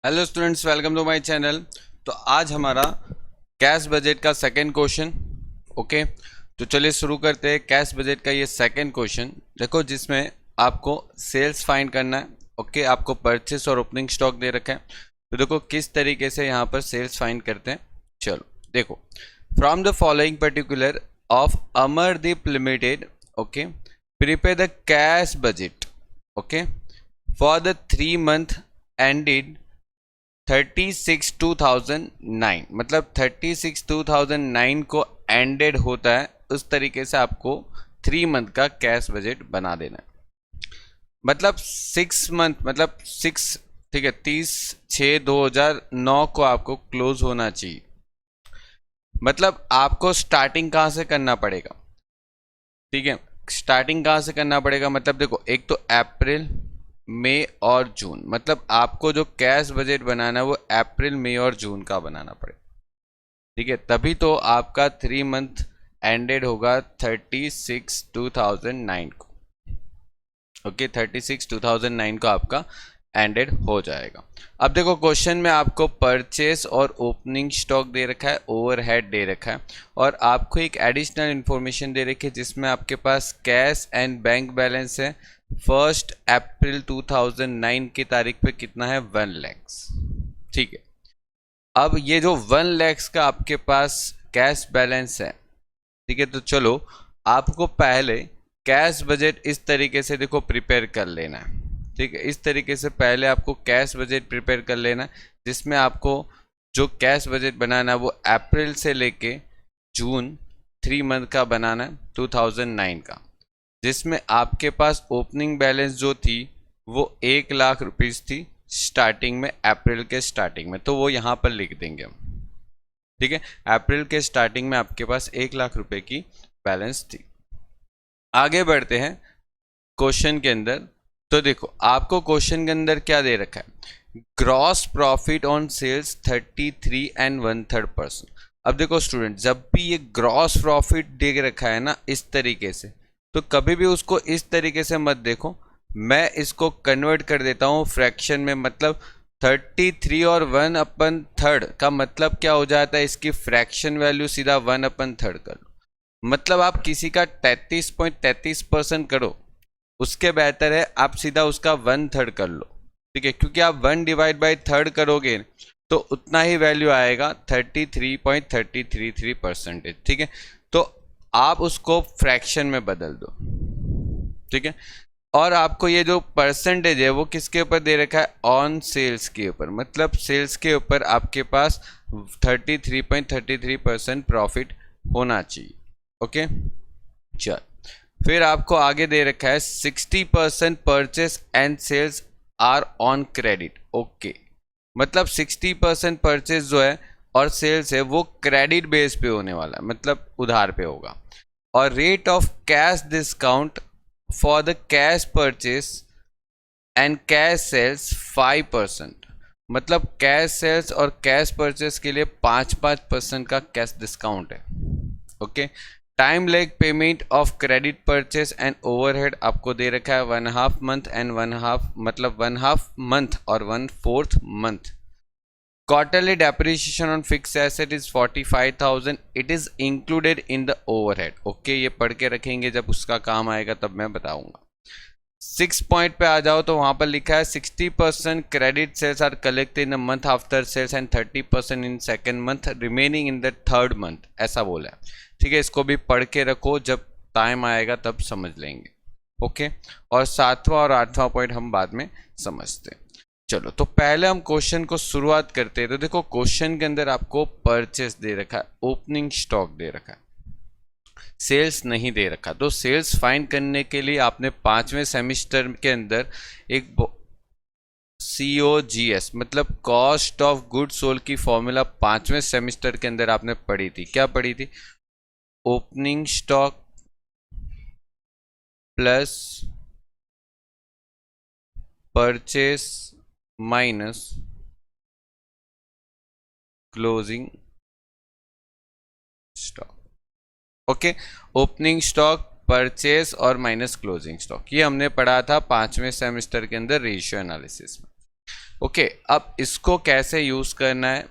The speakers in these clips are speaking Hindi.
Hello students, welcome to my channel. तो आज हमारा कैश बजट का सेकंड क्वेश्चन। ओके, तो चलिए शुरू करते हैं। कैश बजट का ये सेकंड क्वेश्चन देखो, जिसमें आपको सेल्स फाइंड करना है। ओके, आपको परचेस और ओपनिंग स्टॉक दे रखा है। तो देखो किस तरीके से यहाँ पर सेल्स फाइंड करते हैं। चलो देखो, from the following particular of Amardeep limited, okay, prepare the cash budget, okay, for the 3 month ended 36/2009, मतलब 36/2009 को एंडेड होता है। उस तरीके से आपको 3 मंथ का कैश बजट बना देना है। मतलब 6 मंथ, मतलब 6, ठीक है, 30/6/2009 को आपको क्लोज होना चाहिए। मतलब आपको स्टार्टिंग कहाँ से करना पड़ेगा, ठीक है, स्टार्टिंग कहाँ से करना पड़ेगा। मतलब देखो, एक तो अप्रैल, मई और जून, मतलब आपको जो कैश बजट बनाना है वो अप्रैल, मई और जून का बनाना पड़ेगा। ठीक है, तभी तो आपका 3 मंथ एंडेड होगा 36/2009 को। ओके, 36/2009 को आपका एंडेड हो जाएगा। अब देखो, क्वेश्चन में आपको परचेस और ओपनिंग स्टॉक दे रखा है, ओवरहेड दे रखा है, और आपको एक एडिशनल इंफॉर्मेशन दे रखी है जिसमें आपके पास कैश एंड बैंक बैलेंस है 1 अप्रैल 2009 की तारीख पे कितना है, 1 लाख। ठीक है, अब ये जो 1 लाख का आपके पास कैश बैलेंस है, ठीक है, तो चलो आपको पहले कैश बजट इस तरीके से देखो प्रिपेयर कर लेना है। ठीक है, इस तरीके से पहले आपको कैश बजट प्रिपेयर कर लेना है, जिसमें आपको जो कैश बजट बनाना है वो अप्रैल से लेके जून 3 मंथ का बनाना है 2009 का, जिसमें आपके पास ओपनिंग बैलेंस जो थी वो 1 लाख रुपीज़ थी स्टार्टिंग में, अप्रैल के स्टार्टिंग में, तो वो यहाँ पर लिख देंगे हम। ठीक है, अप्रैल के स्टार्टिंग में आपके पास 1 लाख रुपए की बैलेंस थी। आगे बढ़ते हैं क्वेश्चन के अंदर। तो देखो, आपको क्वेश्चन के अंदर क्या दे रखा है, ग्रॉस प्रॉफिट ऑन सेल्स 33 1/3%। अब देखो स्टूडेंट, जब भी ये ग्रॉस प्रॉफिट दे रखा है ना इस तरीके से, तो कभी भी उसको इस तरीके से मत देखो। मैं इसको कन्वर्ट कर देता हूँ फ्रैक्शन में। मतलब 33 और 1/3 का मतलब क्या हो जाता है, इसकी फ्रैक्शन वैल्यू सीधा 1/3 कर लो। मतलब आप किसी का 33.33% करो, उसके बेहतर है आप सीधा उसका 1/3 कर लो। ठीक है, क्योंकि आप 1/3 करोगे तो उतना ही वैल्यू आएगा 33.333%। ठीक है, तो आप उसको फ्रैक्शन में बदल दो। ठीक है, और आपको ये जो परसेंटेज है वो किसके ऊपर दे रखा है, ऑन सेल्स के ऊपर, मतलब सेल्स के ऊपर आपके पास 33.33% प्रॉफिट होना चाहिए। ओके, चल, फिर आपको आगे दे रखा है 60% purchase and sales are on credit. Okay, मतलब 60% परचेस जो है और सेल्स है वो क्रेडिट बेस पे होने वाला है, मतलब उधार पे होगा। और rate of cash discount for the cash purchase and cash sales 5%, मतलब कैश सेल्स और कैश परचेस के लिए 5% का कैश डिस्काउंट है। Okay, time lag payment of credit purchase and overhead आपको दे रखा है 1/2 मंथ एंड 1/2, मतलब 1/2 मंथ और 1/4 month. Quarterly depreciation on fix asset is 45,000, it is included in the overhead. Okay, ये पढ़ के रखेंगे, जब उसका काम आएगा तब मैं बताऊंगा। 6 पॉइंट पे आ जाओ तो वहां पर लिखा है 60% credit sales are collected in the month after sales and 30% in second month, remaining in the third month, ऐसा बोला है। ठीक है, इसको भी पढ़ के रखो, जब टाइम आएगा तब समझ लेंगे। ओके, और 7वां और 8वां पॉइंट हम बाद में समझते हैं। चलो, तो पहले हम क्वेश्चन को शुरुआत करते हैं। तो देखो, क्वेश्चन के अंदर आपको परचेस दे रखा है, ओपनिंग स्टॉक दे रखा है, सेल्स नहीं दे रखा। तो सेल्स फाइंड करने के लिए आपने 5वें सेमेस्टर के अंदर एक COGS, मतलब कॉस्ट ऑफ गुड सोल्ड की फॉर्मूला 5वें सेमेस्टर के अंदर आपने पढ़ी थी। क्या पढ़ी थी, opening stock plus purchase minus closing stock. Okay, opening stock, purchase और माइनस क्लोजिंग स्टॉक, ये हमने पढ़ा था 5वें सेमेस्टर के अंदर रेशियो एनालिसिस में। ओके, अब इसको कैसे यूज करना है,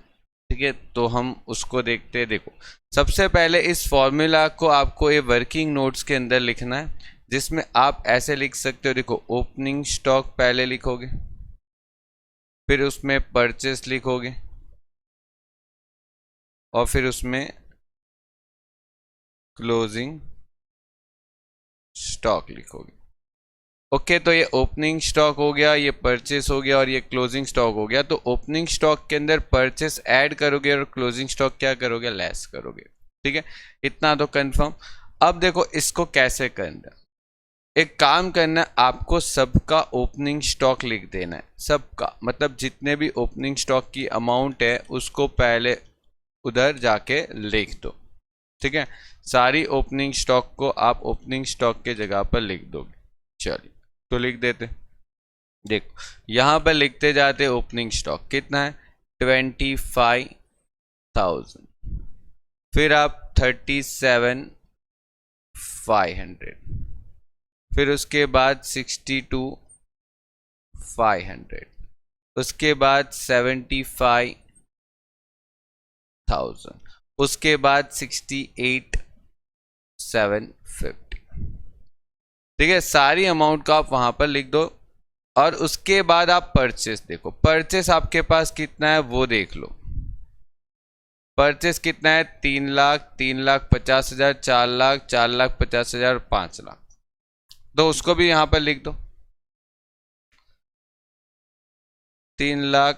ठीक है, तो हम उसको देखते हैं। देखो, सबसे पहले इस फॉर्मूला को आपको ये वर्किंग नोट्स के अंदर लिखना है, जिसमें आप ऐसे लिख सकते हो। देखो, ओपनिंग स्टॉक पहले लिखोगे, फिर उसमें परचेस लिखोगे, और फिर उसमें क्लोजिंग स्टॉक लिखोगे। ओके, तो ये ओपनिंग स्टॉक हो गया, ये परचेस हो गया, और ये क्लोजिंग स्टॉक हो गया। तो ओपनिंग स्टॉक के अंदर परचेस ऐड करोगे और क्लोजिंग स्टॉक क्या करोगे, लेस करोगे। ठीक है, इतना तो कंफर्म। अब देखो इसको कैसे करना है। एक काम करना है, आपको सबका ओपनिंग स्टॉक लिख देना है। सबका मतलब जितने भी ओपनिंग स्टॉक की अमाउंट है उसको पहले उधर जाके लिख दो। ठीक है, सारी ओपनिंग स्टॉक को आप ओपनिंग स्टॉक के जगह पर लिख दोगे। चलिए, तो लिख देते। देखो, यहां पर लिखते जाते ओपनिंग स्टॉक कितना है, 25,000। फिर आप 37,500, फिर उसके बाद 62,500, उसके बाद 75,000, उसके बाद 68,750। ठीक है, सारी अमाउंट का आप वहां पर लिख दो। और उसके बाद आप परचेस देखो, परचेस आपके पास कितना है वो देख लो। परचेस कितना है, 3,00,000, 3,50,000, 4,00,000, 4,50,000, 5,00,000। तो उसको भी यहां पर लिख दो। 3,00,000,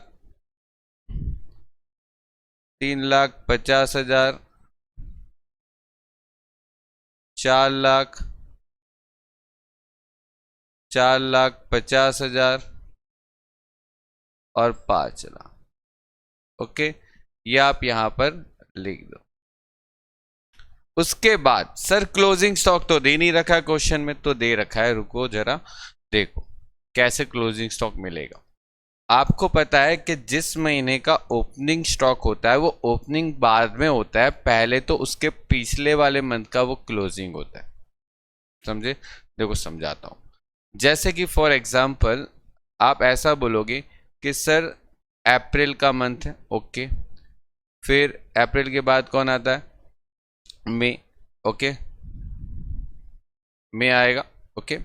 3,50,000, 4,00,000, 4,50,000 और 5,00,000। ओके, ये आप यहां पर लिख दो। उसके बाद सर क्लोजिंग स्टॉक तो दे नहीं रखा है क्वेश्चन में, तो दे रखा है, रुको जरा देखो कैसे क्लोजिंग स्टॉक मिलेगा। आपको पता है कि जिस महीने का ओपनिंग स्टॉक होता है वो ओपनिंग बाद में होता है, पहले तो उसके पिछले वाले मंथ का वो क्लोजिंग होता है। समझे? देखो समझाता हूं। जैसे कि फॉर एग्जांपल आप ऐसा बोलोगे कि सर अप्रैल का मंथ है, ओके, फिर अप्रैल के बाद कौन आता है, मई, ओके, मई आएगा, ओके।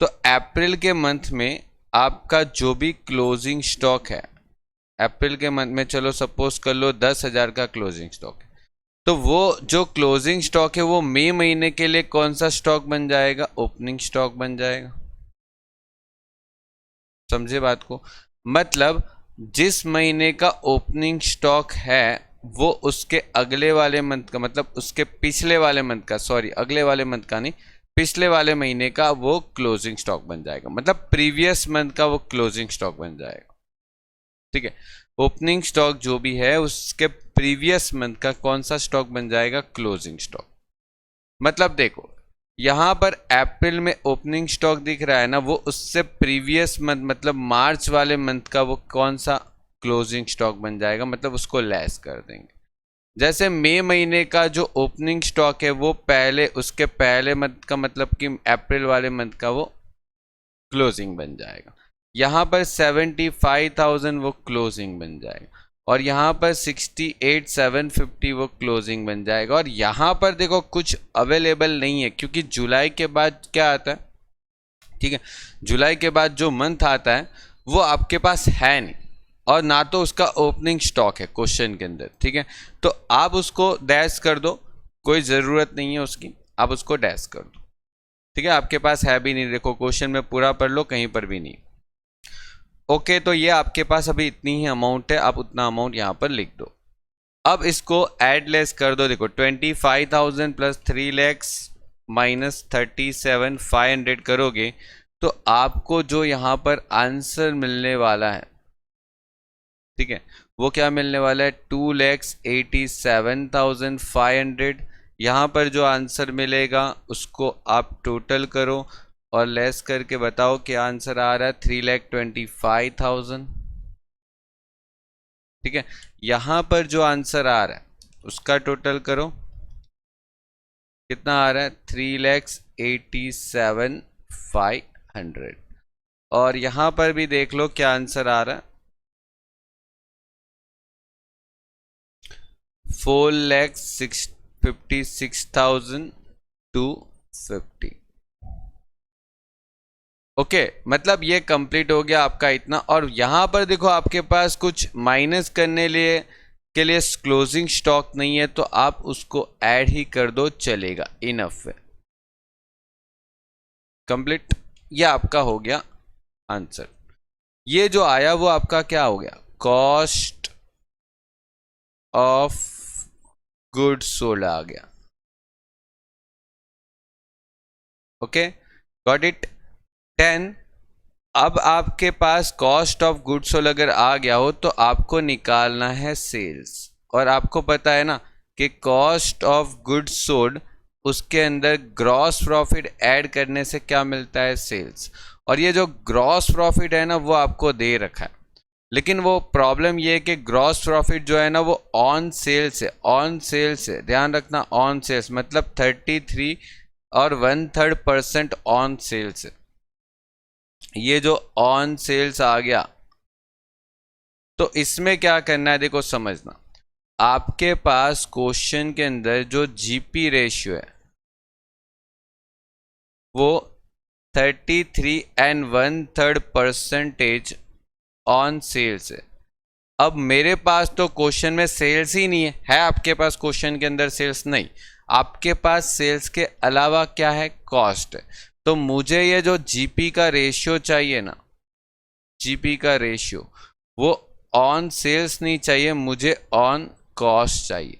तो अप्रैल के मंथ में आपका जो भी क्लोजिंग स्टॉक है, अप्रैल के मंथ में चलो सपोज कर लो 10,000 का क्लोजिंग स्टॉक है, तो वो जो क्लोजिंग स्टॉक है वो मई महीने के लिए कौन सा स्टॉक बन जाएगा, ओपनिंग स्टॉक बन जाएगा। समझे बात को? मतलब जिस महीने का ओपनिंग स्टॉक है वो उसके अगले वाले मंथ का, मतलब उसके पिछले वाले मंथ का, सॉरी अगले वाले मंथ का नहीं, पिछले वाले महीने का वो क्लोजिंग स्टॉक बन जाएगा। मतलब प्रीवियस मंथ का वो क्लोजिंग स्टॉक बन जाएगा। ठीक है, ओपनिंग स्टॉक जो भी है उसके प्रीवियस मंथ का कौन सा स्टॉक बन जाएगा, क्लोजिंग स्टॉक। मतलब देखो यहां पर अप्रैल में ओपनिंग स्टॉक दिख रहा है ना, वो उससे प्रीवियस मंथ मतलब मार्च वाले मंथ का वो कौन सा क्लोजिंग स्टॉक बन जाएगा, मतलब उसको लेस कर देंगे। जैसे मई महीने का जो ओपनिंग स्टॉक है वो पहले उसके पहले मंथ का, मतलब कि अप्रैल वाले मंथ का वो क्लोजिंग बन जाएगा। यहां पर 75,000 वो क्लोजिंग बन जाएगा, और यहां पर 68,750 वो क्लोजिंग बन जाएगा। और यहां पर देखो कुछ अवेलेबल नहीं है, क्योंकि जुलाई के बाद क्या आता है, ठीक है, जुलाई के बाद जो मंथ आता है वो आपके पास है नहीं, और ना तो उसका ओपनिंग स्टॉक है क्वेश्चन के अंदर। ठीक है, तो आप उसको डैश कर दो, कोई ज़रूरत नहीं है उसकी, आप उसको डैश कर दो। ठीक है, आपके पास है भी नहीं, देखो क्वेश्चन में पूरा पढ़ लो, कहीं पर भी नहीं। ओके, तो ये आपके पास अभी इतनी ही अमाउंट है, आप उतना अमाउंट यहाँ पर लिख दो। अब इसको एड लेस कर दो। देखो 25,000 प्लस 3,00,000 माइनस 37,500 करोगे तो आपको जो यहाँ पर आंसर मिलने वाला है, ठीक है, वो क्या मिलने वाला है, 2,87,500। यहाँ पर जो आंसर मिलेगा उसको आप टोटल करो और लेस करके बताओ क्या आंसर आ रहा है, 3,25,000। ठीक है, यहां पर जो आंसर आ रहा है उसका टोटल करो, कितना आ रहा है, 3,87,500। और यहां पर भी देख लो क्या आंसर आ रहा है, 4,56,250। ओके मतलब ये कंप्लीट हो गया आपका इतना। और यहां पर देखो आपके पास कुछ माइनस करने के लिए क्लोजिंग स्टॉक नहीं है, तो आप उसको ऐड ही कर दो, चलेगा, इनफ है, कंप्लीट। ये आपका हो गया आंसर। ये जो आया वो आपका क्या हो गया, कॉस्ट ऑफ गुड्स सोल्ड आ गया। Okay got it. 10। अब आपके पास कॉस्ट ऑफ गुड्स सोल्ड अगर आ गया हो तो आपको निकालना है सेल्स। और आपको पता है ना कि कॉस्ट ऑफ गुड्स सोल्ड, उसके अंदर ग्रॉस प्रॉफिट ऐड करने से क्या मिलता है, सेल्स। और ये जो ग्रॉस प्रॉफिट है ना वो आपको दे रखा है, लेकिन वो प्रॉब्लम ये है कि ग्रॉस प्रॉफिट जो है ना वो ऑन सेल्स है, ऑन सेल्स है, ध्यान रखना, ऑन सेल्स मतलब 33 और 1/3% ऑन सेल्स है। ये जो ऑन सेल्स आ गया, तो इसमें क्या करना है, देखो समझना, आपके पास क्वेश्चन के अंदर जो जीपी रेशियो है वो 33 एंड 1/3% ऑन सेल्स है। अब मेरे पास तो क्वेश्चन में सेल्स ही नहीं है आपके पास क्वेश्चन के अंदर सेल्स नहीं, आपके पास सेल्स के अलावा क्या है, कॉस्ट है। तो मुझे ये जो जीपी का रेशियो चाहिए ना, जीपी का रेशियो, वो ऑन सेल्स नहीं चाहिए, मुझे ऑन कॉस्ट चाहिए,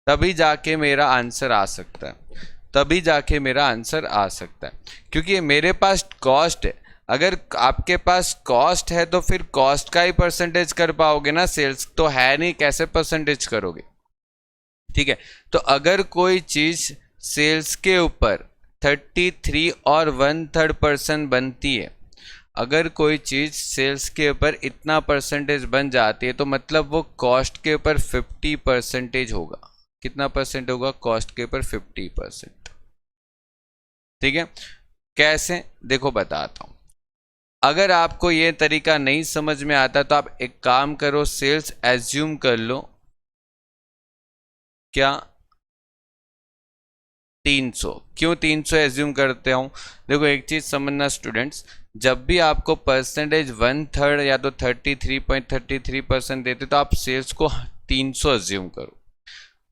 तभी जाके मेरा आंसर आ सकता है, तभी जाके मेरा आंसर आ सकता है, क्योंकि मेरे पास कॉस्ट है। अगर आपके पास कॉस्ट है तो फिर कॉस्ट का ही परसेंटेज कर पाओगे ना, सेल्स तो है नहीं, कैसे परसेंटेज करोगे, ठीक है। तो अगर कोई चीज सेल्स के ऊपर 33 और 1/3% बनती है, अगर कोई चीज सेल्स के ऊपर इतना परसेंटेज बन जाती है, तो मतलब वो कॉस्ट के ऊपर 50% होगा। कितना परसेंट होगा, कॉस्ट के ऊपर 50%, ठीक है। कैसे, देखो बताता हूं। अगर आपको ये तरीका नहीं समझ में आता तो आप एक काम करो, सेल्स एज्यूम कर लो, क्या 300। क्यों 300 एज्यूम करते हूँ, देखो एक चीज समझना स्टूडेंट्स, जब भी आपको परसेंटेज 1/3 या तो 33.33% देते तो आप सेल्स को 300 एज्यूम करो।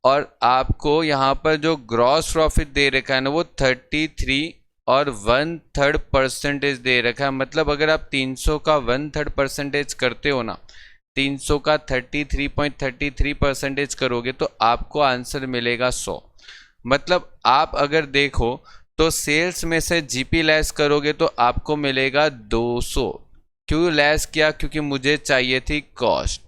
और आपको यहाँ पर जो ग्रॉस प्रॉफिट दे रखा है ना वो 33 और 1/3% दे रखा है, मतलब अगर आप 300 का 1/3% करते हो ना, 300 का 33.33% करोगे तो आपको आंसर मिलेगा 100। मतलब आप अगर देखो तो सेल्स में से जीपी लेस करोगे तो आपको मिलेगा 200। क्यों लेस किया, क्योंकि मुझे चाहिए थी कॉस्ट।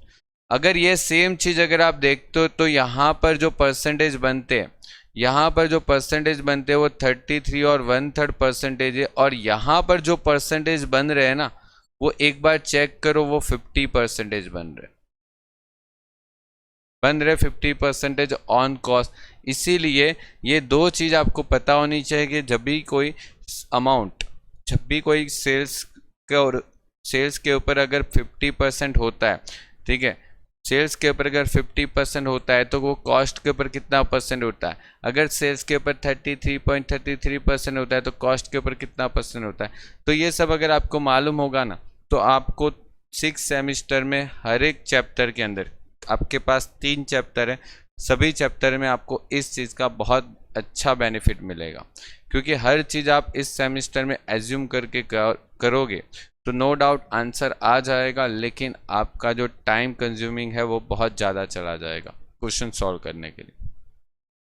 अगर ये सेम चीज अगर आप देखते हो तो यहाँ पर जो परसेंटेज बनते हैं, यहाँ पर जो परसेंटेज बनते हैं वो 33 और 1/3% है, और यहाँ पर जो परसेंटेज बन रहे हैं ना वो एक बार चेक करो, वो 50% बन रहे 50% ऑन कॉस्ट। इसीलिए ये दो चीज आपको पता होनी चाहिए कि जब भी कोई अमाउंट, जब भी कोई सेल्स के ऊपर अगर 50% होता है, ठीक है, सेल्स के ऊपर अगर 50% होता है तो वो कॉस्ट के ऊपर कितना परसेंट होता है, अगर सेल्स के ऊपर 33.33% होता है तो कॉस्ट के ऊपर कितना परसेंट होता है। तो ये सब अगर आपको मालूम होगा ना तो आपको 6 सेमिस्टर में हर एक चैप्टर के अंदर, आपके पास 3 चैप्टर है, सभी चैप्टर में आपको इस चीज़ का बहुत अच्छा बेनिफिट मिलेगा, क्योंकि हर चीज़ आप इस सेमिस्टर में एज्यूम करके करोगे तो नो डाउट आंसर आ जाएगा, लेकिन आपका जो टाइम कंज्यूमिंग है वो बहुत ज़्यादा चला जाएगा क्वेश्चन सॉल्व करने के लिए,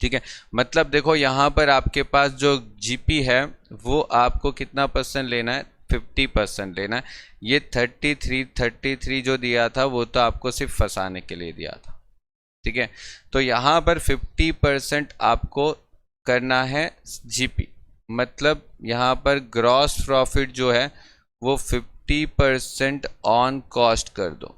ठीक है। मतलब देखो यहाँ पर आपके पास जो जीपी है वो आपको कितना परसेंट लेना है, 50% लेना है। ये 33 जो दिया था वो तो आपको सिर्फ फंसाने के लिए दिया था, ठीक है। तो यहाँ पर 50% आपको करना है जीपी, मतलब यहाँ पर ग्रॉस प्रॉफिट जो है वो 50% ऑन कॉस्ट कर दो।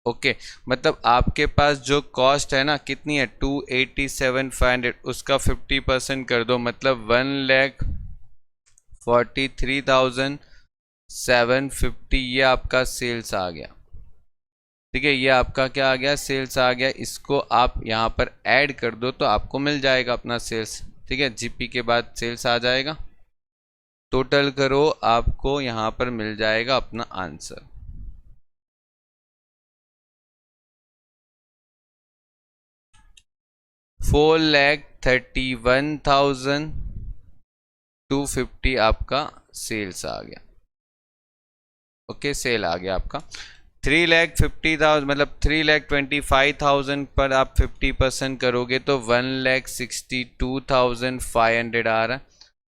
ओके मतलब आपके पास जो कॉस्ट है ना कितनी है, 287,500, उसका 50% कर दो, मतलब 1,43,750, ये आपका सेल्स आ गया, ठीक है, ये आपका क्या आ गया, सेल्स आ गया। इसको आप यहाँ पर ऐड कर दो तो आपको मिल जाएगा अपना सेल्स। ठीक है, जीपी के बाद सेल्स आ जाएगा, टोटल करो, आपको यहाँ पर मिल जाएगा अपना आंसर। $4,31,250 आपका सेल्स आ गया। ओके, सेल आ गया आपका। 3,50,000 मतलब 3,25,000 पर आप 50% करोगे तो 1,62,500 आ रहा है,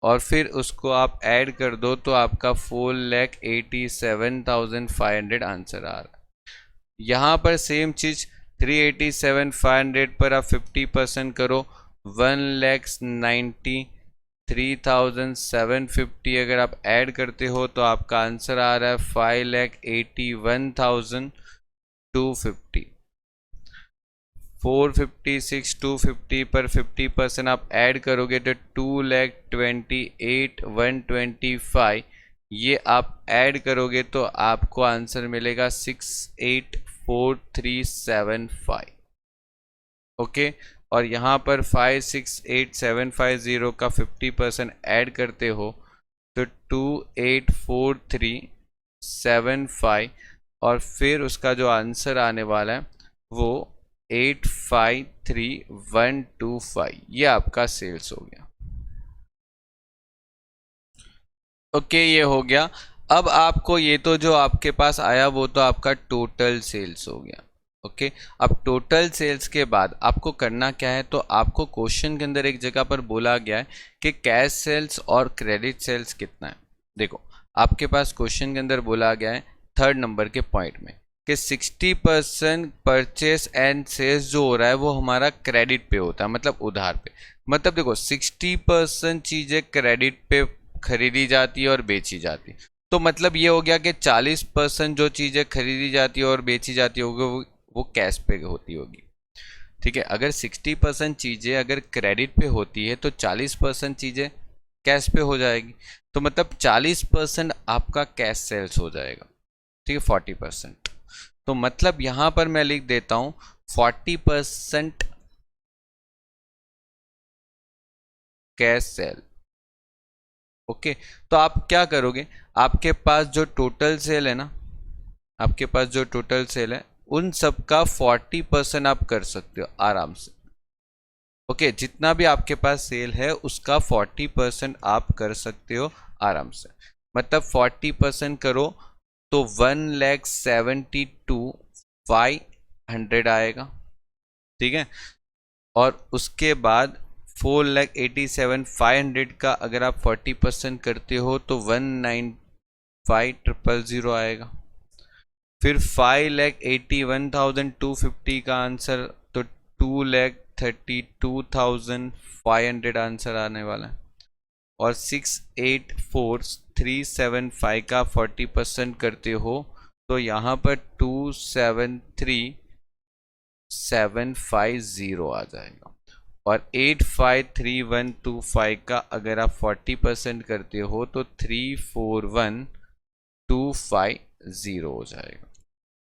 और फिर उसको आप ऐड कर दो तो आपका 4,87,500 आंसर आ रहा है। यहाँ पर सेम चीज़ 3,87,500 पर आप 50% करो, 1,93,750 अगर आप ऐड करते हो तो आपका आंसर आ रहा है 5,81,250। 456,250 पर 50% आप ऐड करोगे तो 2,28,125, ये आप ऐड करोगे तो आपको आंसर मिलेगा 6,84,375। ओके, और यहाँ पर 5,68,750 का 50% ऐड करते हो तो 2,84,375, और फिर उसका जो आंसर आने वाला है वो 8,53,125, ये आपका सेल्स हो गया। ओके, ये हो गया। अब आपको ये तो जो आपके पास आया वो तो आपका टोटल सेल्स हो गया। ओके, अब टोटल सेल्स के बाद आपको करना क्या है, तो आपको क्वेश्चन के अंदर एक जगह पर बोला गया है कि कैश सेल्स और क्रेडिट सेल्स कितना है। देखो, आपके पास क्वेश्चन के अंदर बोला गया है 3rd नंबर के पॉइंट में कि 60% परचेस एंड सेल्स जो हो रहा है वो हमारा क्रेडिट पे होता है, मतलब उधार पे। मतलब देखो, 60% चीज़ें क्रेडिट पे खरीदी जाती है और बेची जाती है, तो मतलब ये हो गया कि 40% जो चीज़ें खरीदी जाती है और बेची जाती होगी वो कैश पे होती होगी। ठीक है, अगर 60% चीज़ें अगर क्रेडिट पे होती है तो 40% चीज़ें कैश पे हो जाएगी, तो मतलब 40% आपका कैश सेल्स हो जाएगा। ठीक है, 40%, तो मतलब यहाँ पर मैं लिख देता हूँ 40% कैश सेल। ओके, तो आप क्या करोगे, आपके पास जो टोटल सेल है ना, आपके पास जो टोटल सेल है उन सब का 40% आप कर सकते हो आराम से। ओके, जितना भी आपके पास सेल है उसका 40% आप कर सकते हो आराम से। मतलब 40% करो तो 1,72,500 आएगा। ठीक है, और उसके बाद 4,87,500 का अगर आप 40% करते हो तो 1,95,000 आएगा। फिर 5,81,250 का आंसर तो 2,32,500 आंसर आने वाला है, और 6,84,375 का 40% करते हो तो यहाँ पर 2,73,750 आ जाएगा, और 8,53,125 का अगर आप 40% करते हो तो 3,41,250 हो जाएगा।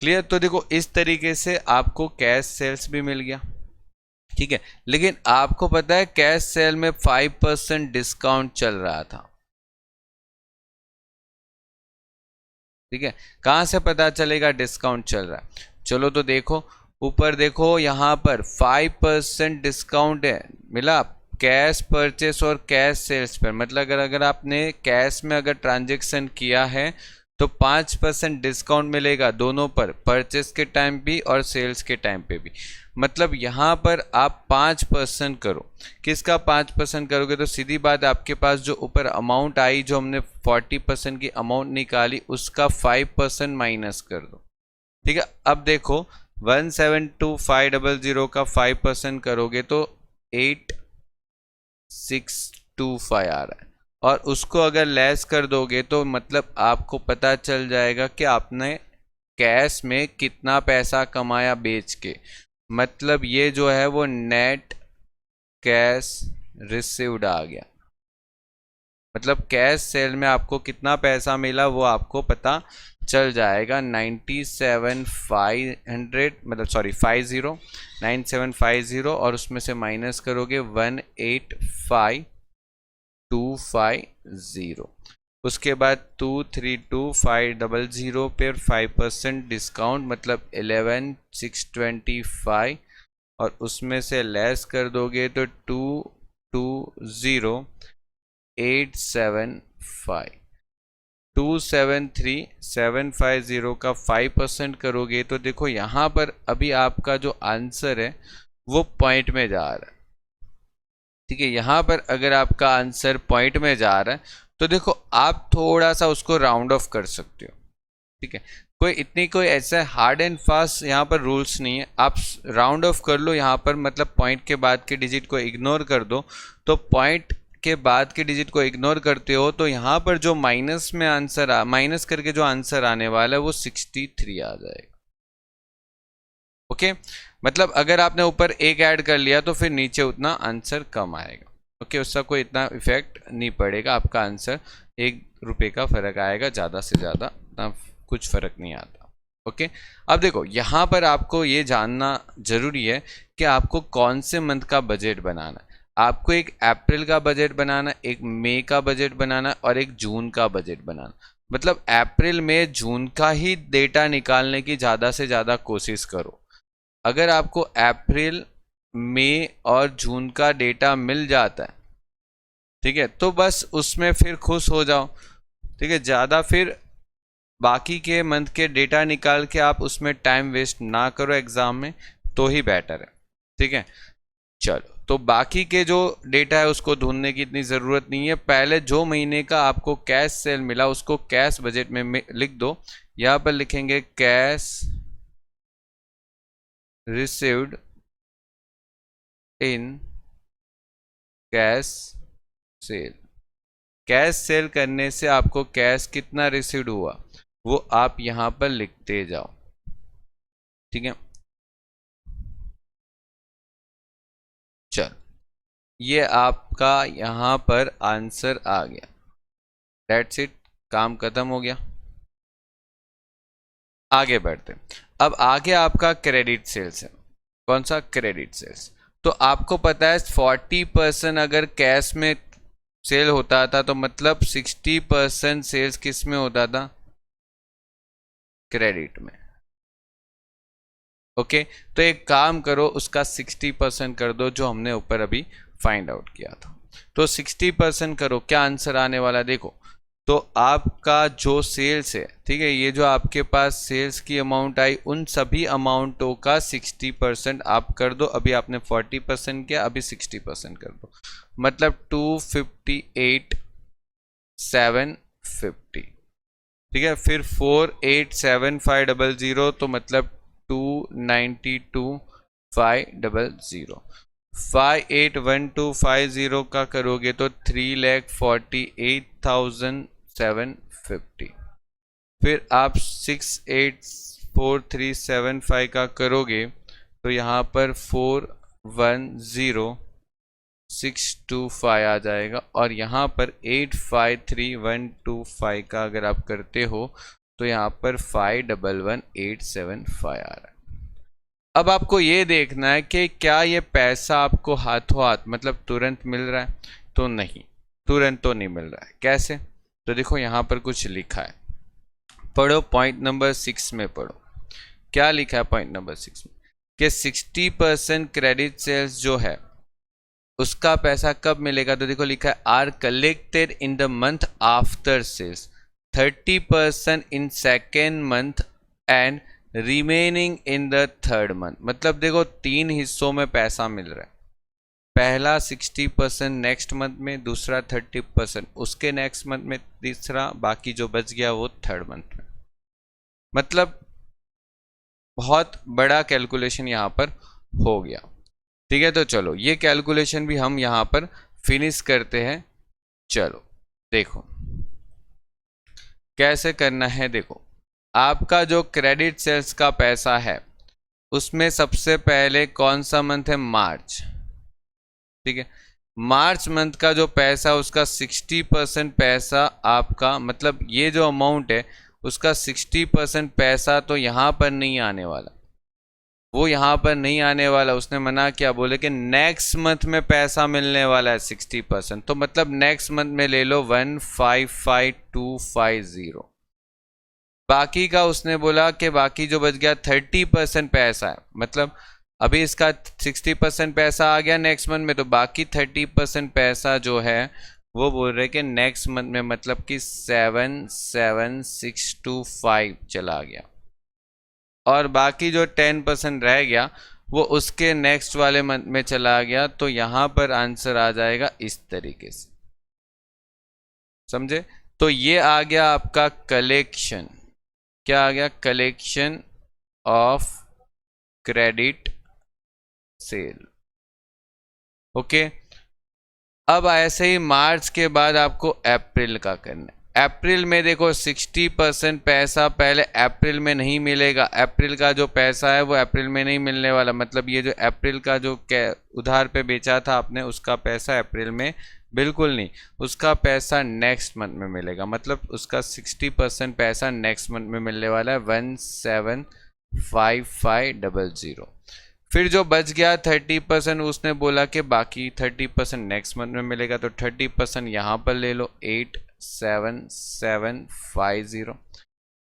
क्लियर? तो देखो, इस तरीके से आपको कैश सेल्स भी मिल गया। ठीक है, लेकिन आपको पता है कैश सेल में 5% डिस्काउंट चल रहा था। ठीक है, कहां से पता चलेगा डिस्काउंट चल रहा है? चलो तो देखो, ऊपर देखो, यहां पर 5% डिस्काउंट है मिला कैश परचेस और कैश सेल्स पर। मतलब अगर आपने कैश में अगर ट्रांजेक्शन किया है तो 5% डिस्काउंट मिलेगा दोनों पर, परचेस के टाइम भी और सेल्स के टाइम पे भी। मतलब यहाँ पर आप 5% करो, किसका 5% करोगे तो सीधी बात है, आपके पास जो ऊपर अमाउंट आई, जो हमने 40% की अमाउंट निकाली, उसका 5% माइनस कर दो। ठीक है, अब देखो 1,72,500 का 5% करोगे तो 8,625 आ रहा है, और उसको अगर लेस कर दोगे तो मतलब आपको पता चल जाएगा कि आपने कैश में कितना पैसा कमाया बेच के। मतलब ये जो है वो नेट कैश रिसीव्ड आ गया। मतलब कैश सेल में आपको कितना पैसा मिला वो आपको पता चल जाएगा 97,500 मतलब सॉरी 97,500 और उसमें से माइनस करोगे 185,250। उसके बाद 232,500 पे 5% डिस्काउंट मतलब 11,625 और उसमें से लेस कर दोगे तो 220,875। 273,750 का 5% करोगे तो देखो यहाँ पर अभी आपका जो आंसर है वो पॉइंट में जा रहा है। ठीक है, यहाँ पर अगर आपका आंसर पॉइंट में जा रहा है तो देखो आप थोड़ा सा उसको राउंड ऑफ कर सकते हो। ठीक है, कोई ऐसा हार्ड एंड फास्ट यहाँ पर रूल्स नहीं है, आप राउंड ऑफ कर लो यहाँ पर, मतलब पॉइंट के बाद के डिजिट को इग्नोर कर दो। तो पॉइंट के बाद के डिजिट को इग्नोर करते हो तो यहाँ पर जो माइनस में आंसर माइनस करके जो आंसर आने वाला है वो 63 आ जाएगा। ओके, मतलब अगर आपने ऊपर एक ऐड कर लिया तो फिर नीचे उतना आंसर कम आएगा। ओके, उसका कोई इतना इफेक्ट नहीं पड़ेगा, आपका आंसर 1 रुपये का फर्क आएगा, ज़्यादा से ज़्यादा इतना कुछ फर्क नहीं आता। ओके, अब देखो यहाँ पर आपको ये जानना जरूरी है कि आपको कौन से मंथ का बजट बनाना है। आपको एक अप्रैल का बजट बनाना, एक मई का बजट बनाना और एक जून का बजट बनाना। मतलब अप्रैल में जून का ही डेटा निकालने की ज़्यादा से ज़्यादा कोशिश करो। अगर आपको अप्रैल मई और जून का डेटा मिल जाता है, ठीक है, तो बस उसमें फिर खुश हो जाओ। ठीक है, ज़्यादा फिर बाकी के मंथ के डेटा निकाल के आप उसमें टाइम वेस्ट ना करो एग्जाम में, तो ही बेटर है। ठीक है, चलो, तो बाकी के जो डेटा है उसको ढूंढने की इतनी ज़रूरत नहीं है। पहले जो महीने का आपको कैश सेल मिला उसको कैश बजट में लिख दो। यहाँ पर लिखेंगे cash received in cash cell. Cash cell करने से आपको कैश कितना रिसीव्ड हुआ वो आप यहां पर लिखते जाओ। ठीक है, चल, ये आपका यहां पर आंसर आ गया। दैट्स इट, काम खत्म हो गया। आगे बढ़ते, अब आगे आपका क्रेडिट सेल्स है। कौन सा? Credit sales. तो आपको पता है 40% अगर कैश में सेल होता था तो मतलब 60% सेल्स किस में होता था? क्रेडिट में। ओके, तो एक काम करो, उसका 60% कर दो जो हमने ऊपर अभी फाइंड आउट किया था। तो 60% करो, क्या आंसर आने वाला देखो। तो आपका जो सेल्स है, ठीक है, ये जो आपके पास सेल्स की अमाउंट आई उन सभी अमाउंटों का 60% आप कर दो। अभी आपने 40% किया, अभी 60% कर दो, मतलब 258,750। ठीक है, फिर 487,500 तो मतलब 292,500। 581250 का करोगे तो 3,48,750। फिर आप 684375 का करोगे तो यहाँ पर 410,625 आ जाएगा और यहाँ पर 853125 का अगर आप करते हो तो यहाँ पर 511,875 आ रहा है। अब आपको ये देखना है कि क्या ये पैसा आपको हाथों हाथ मतलब तुरंत मिल रहा है? तो नहीं, तुरंत तो नहीं मिल रहा है। कैसे? तो देखो यहाँ पर कुछ लिखा है, पढ़ो, पॉइंट नंबर 6 में पढ़ो। क्या लिखा है पॉइंट नंबर 6 में? कि 60% क्रेडिट सेल्स जो है उसका पैसा कब मिलेगा? तो देखो लिखा है are collected in the month after sales, 30% in second month and remaining in the third month. मतलब देखो 3 हिस्सों में पैसा मिल रहा है। पहला 60% नेक्स्ट मंथ में, दूसरा 30% उसके नेक्स्ट मंथ में, तीसरा बाकी जो बच गया वो थर्ड मंथ में। मतलब बहुत बड़ा कैलकुलेशन यहाँ पर हो गया। ठीक है, तो चलो ये कैलकुलेशन भी हम यहाँ पर फिनिश करते हैं। चलो देखो कैसे करना है। देखो आपका जो क्रेडिट सेल्स का पैसा है उसमें सबसे पहले कौन सा मंथ है? मार्च। ठीक है, मार्च मंथ का जो पैसा उसका 60% पैसा आपका, मतलब ये जो अमाउंट है उसका 60% पैसा तो यहाँ पर नहीं आने वाला, वो यहाँ पर नहीं आने वाला। उसने मना किया, बोले कि नेक्स्ट मंथ में पैसा मिलने वाला है 60%, तो मतलब नेक्स्ट मंथ में ले लो 155250। बाकी का उसने बोला कि बाकी जो बच गया 30% पैसा है, मतलब अभी इसका 60% पैसा आ गया नेक्स्ट मंथ में, तो बाकी 30% पैसा जो है वो बोल रहे कि नेक्स्ट मंथ में, मतलब कि 77625 चला गया, और बाकी जो 10% रह गया वो उसके नेक्स्ट वाले मंथ में चला गया। तो यहाँ पर आंसर आ जाएगा इस तरीके से, समझे? तो ये आ गया आपका कलेक्शन, क्या आ गया? Collection of credit sale. Okay, अब ऐसे ही मार्च के बाद आपको अप्रैल का करना है। अप्रैल में देखो 60% पैसा पहले अप्रैल में नहीं मिलेगा, अप्रैल का जो पैसा है वो अप्रैल में नहीं मिलने वाला, मतलब ये जो अप्रैल का जो उधार पे बेचा था आपने उसका पैसा अप्रैल में बिल्कुल नहीं, उसका पैसा नेक्स्ट मंथ में मिलेगा, मतलब उसका 60% पैसा नेक्स्ट मंथ में मिलने वाला है 175500। फिर जो बच गया 30% उसने बोला कि बाकी 30% नेक्स्ट मंथ में मिलेगा, तो 30% यहाँ पर ले लो 87750।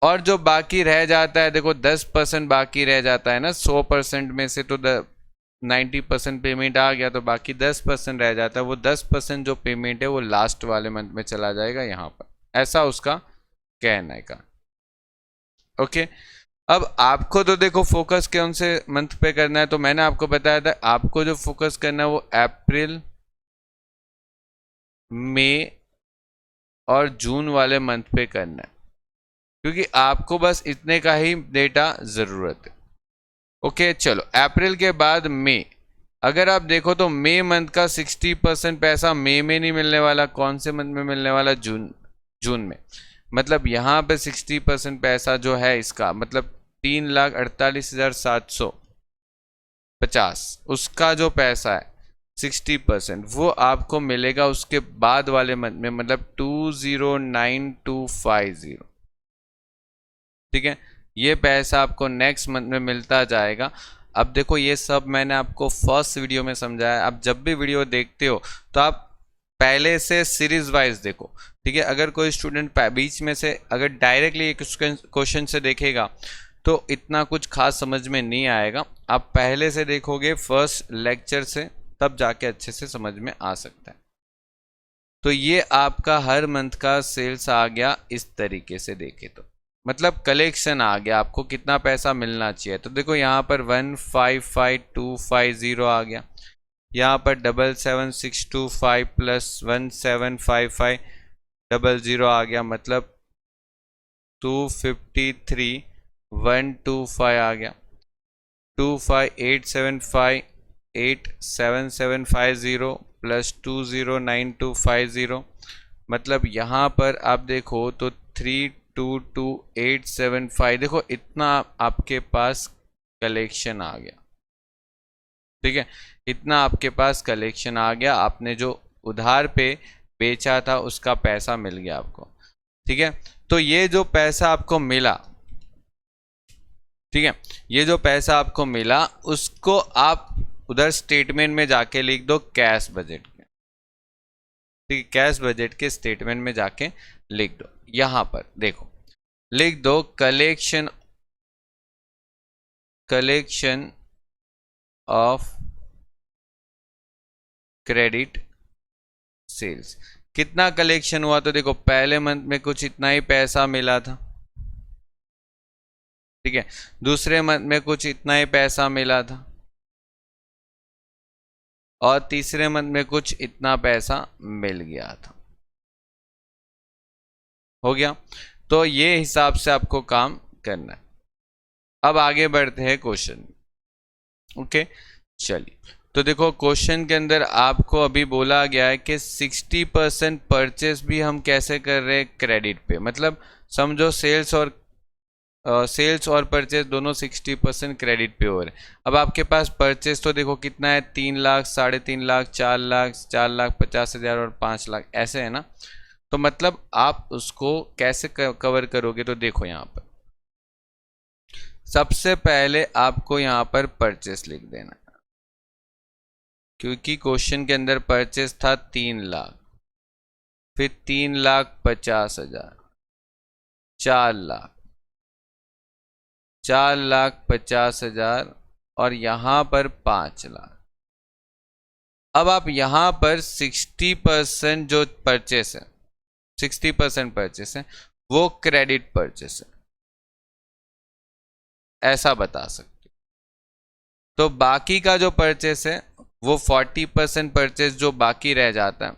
और जो बाकी रह जाता है, देखो 10% बाकी रह जाता है ना, 100% में से तो 90% पेमेंट आ गया, तो बाकी 10% रह जाता है, वो 10% जो पेमेंट है वो लास्ट वाले मंथ में चला जाएगा यहाँ पर, ऐसा उसका कहने का। ओके, अब आपको तो देखो फोकस कौन से मंथ पे करना है, तो मैंने आपको बताया था आपको जो फोकस करना है वो अप्रैल, मई और जून वाले मंथ पे करना है, क्योंकि आपको बस इतने का ही डेटा जरूरत है। ओके, चलो अप्रैल के बाद मई, अगर आप देखो तो मई मंथ का 60% पैसा मई में नहीं मिलने वाला, कौन से मंथ में मिलने वाला? जून में। मतलब यहाँ पे 60% पैसा जो है इसका, मतलब 3,48,750, उसका जो पैसा है 60% वो आपको मिलेगा उसके बाद वाले मंथ में, मतलब 209250। ठीक है, ये पैसा आपको नेक्स्ट मंथ में मिलता जाएगा। अब देखो ये सब मैंने आपको फर्स्ट वीडियो में समझाया, आप जब भी वीडियो देखते हो तो आप पहले से सीरीज वाइज देखो। ठीक है, अगर कोई स्टूडेंट बीच में से अगर डायरेक्टली क्वेश्चन से देखेगा तो इतना कुछ खास समझ में नहीं आएगा, आप पहले से देखोगे फर्स्ट लेक्चर से, तब जाके अच्छे से समझ में आ सकता है। तो ये आपका हर मंथ का सेल्स आ गया इस तरीके से देखे तो, मतलब कलेक्शन आ गया, आपको कितना पैसा मिलना चाहिए। तो देखो यहाँ पर 155250 आ गया, यहाँ पर 77625 प्लस 175500 आ गया, मतलब 253125 आ गया, 2587587750 प्लस 209250, मतलब यहाँ पर आप देखो तो 322875, देखो इतना आपके पास कलेक्शन आ गया। ठीक है, इतना आपके पास कलेक्शन आ गया, आपने जो उधार पे बेचा था उसका पैसा मिल गया आपको। ठीक है, तो ये जो पैसा आपको मिला, ठीक है, ये जो पैसा आपको मिला उसको आप उधर स्टेटमेंट में जाके लिख दो कैश बजट के। ठीक है, कैश बजट के स्टेटमेंट में जाके लिख दो, यहां पर देखो लिख दो कलेक्शन ऑफ क्रेडिट सेल्स। कितना कलेक्शन हुआ? तो देखो पहले मंथ में कुछ इतना ही पैसा मिला था, ठीक है, दूसरे मंथ में कुछ इतना ही पैसा मिला था, और तीसरे मंथ में कुछ इतना पैसा मिल गया था। हो गया, तो ये हिसाब से आपको काम करना है। अब आगे बढ़ते हैं क्वेश्चन। ओके, चलिए, तो देखो क्वेश्चन के अंदर आपको अभी बोला गया है कि 60% परचेस भी हम कैसे कर रहे हैं? क्रेडिट पे, मतलब समझो सेल्स और परचेस दोनों 60% क्रेडिट पे हो रहे हैं। अब आपके पास परचेस तो देखो कितना है, 3 लाख, 3.5 लाख, 4 लाख, 4,50,000 और 5 लाख, ऐसे है ना। तो मतलब आप उसको कैसे कवर करोगे, तो देखो यहाँ पर सबसे पहले आपको यहाँ पर परचेस लिख देना, क्योंकि क्वेश्चन के अंदर परचेस था 3 लाख, फिर 3,50,000, 4 लाख, 4,50,000 और यहां पर 5 लाख। अब आप यहां पर 60% जो परचेस है, 60% परचेस है वो क्रेडिट परचेस है, ऐसा बता सकते। तो बाकी का जो परचेस है वो 40% परचेस जो बाकी रह जाता है,